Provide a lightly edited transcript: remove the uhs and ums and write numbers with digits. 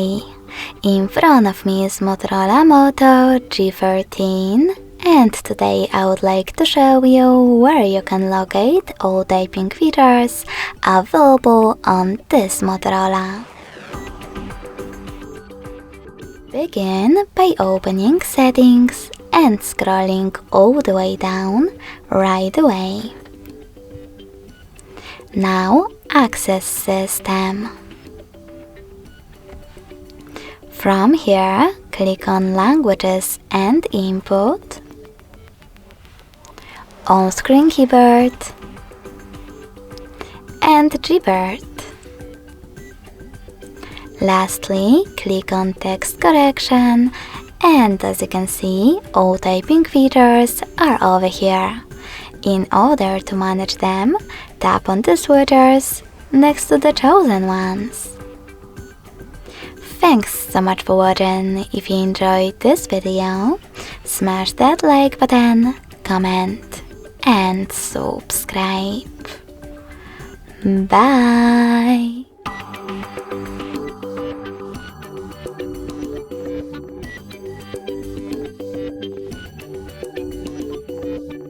Hi! In front of me is Motorola Moto G13, and today I would like to show you where you can locate all typing features available on this Motorola. Begin by opening Settings and scrolling all the way down right away. Now access System. From here, click on Languages and Input, On-Screen Keyboard, and Gboard. Lastly, click on Text Correction, and as you can see, all typing features are over here. In order to manage them, tap on the switchers next to the chosen ones. Thanks so much for watching. If you enjoyed this video, smash that like button, comment, and subscribe. Bye!